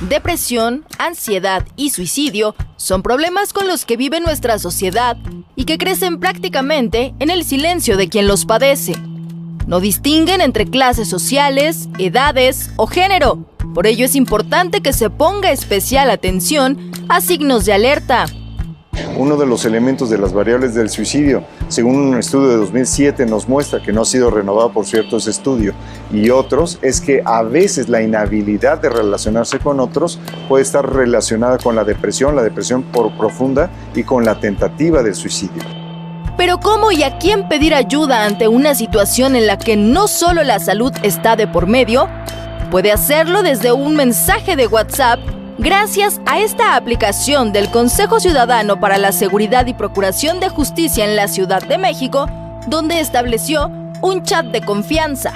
Depresión, ansiedad y suicidio son problemas con los que vive nuestra sociedad y que crecen prácticamente en el silencio de quien los padece. No distinguen entre clases sociales, edades o género. Por ello es importante que se ponga especial atención a signos de alerta. Uno de los elementos de las variables del suicidio, según un estudio de 2007, nos muestra que no ha sido renovado, por cierto, ese estudio, y otros, es que a veces la inhabilidad de relacionarse con otros puede estar relacionada con la depresión profunda y con la tentativa del suicidio. Pero ¿cómo y a quién pedir ayuda ante una situación en la que no solo la salud está de por medio? Puede hacerlo desde un mensaje de WhatsApp gracias a esta aplicación del Consejo Ciudadano para la Seguridad y Procuración de Justicia en la Ciudad de México, donde estableció un chat de confianza.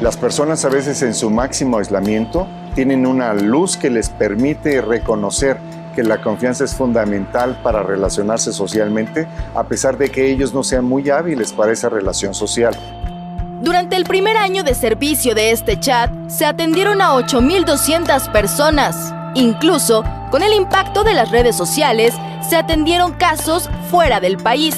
Las personas a veces en su máximo aislamiento tienen una luz que les permite reconocer que la confianza es fundamental para relacionarse socialmente, a pesar de que ellos no sean muy hábiles para esa relación social. Durante el primer año de servicio de este chat, se atendieron a 8,200 personas. Incluso, con el impacto de las redes sociales, se atendieron casos fuera del país.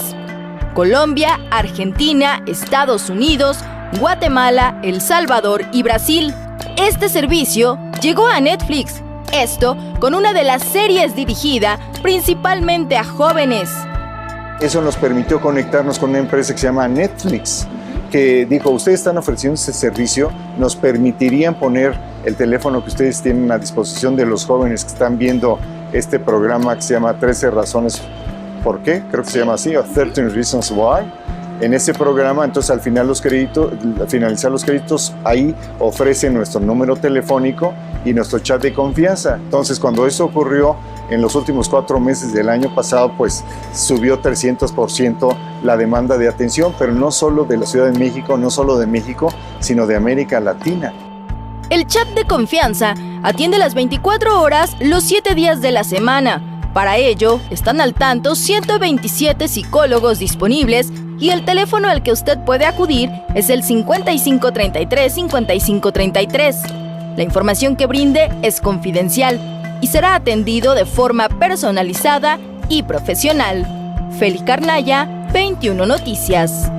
Colombia, Argentina, Estados Unidos, Guatemala, El Salvador y Brasil. Este servicio llegó a Netflix. Esto con una de las series dirigida principalmente a jóvenes. Eso nos permitió conectarnos con una empresa que se llama Netflix, que dijo, ustedes están ofreciendo ese servicio, nos permitirían poner el teléfono que ustedes tienen a disposición de los jóvenes que están viendo este programa que se llama 13 razones por qué, creo que se llama así, o 13 Reasons Why. En ese programa, entonces al finalizar los créditos, ahí ofrecen nuestro número telefónico y nuestro chat de confianza. Entonces cuando eso ocurrió en los últimos 4 meses del año pasado, pues subió 300% la demanda de atención, pero no solo de la Ciudad de México, no solo de México, sino de América Latina. El chat de confianza atiende las 24 horas los 7 días de la semana. Para ello, están al tanto 127 psicólogos disponibles y el teléfono al que usted puede acudir es el 5533-5533. La información que brinde es confidencial y será atendido de forma personalizada y profesional. Feli Carnaya, 21 Noticias.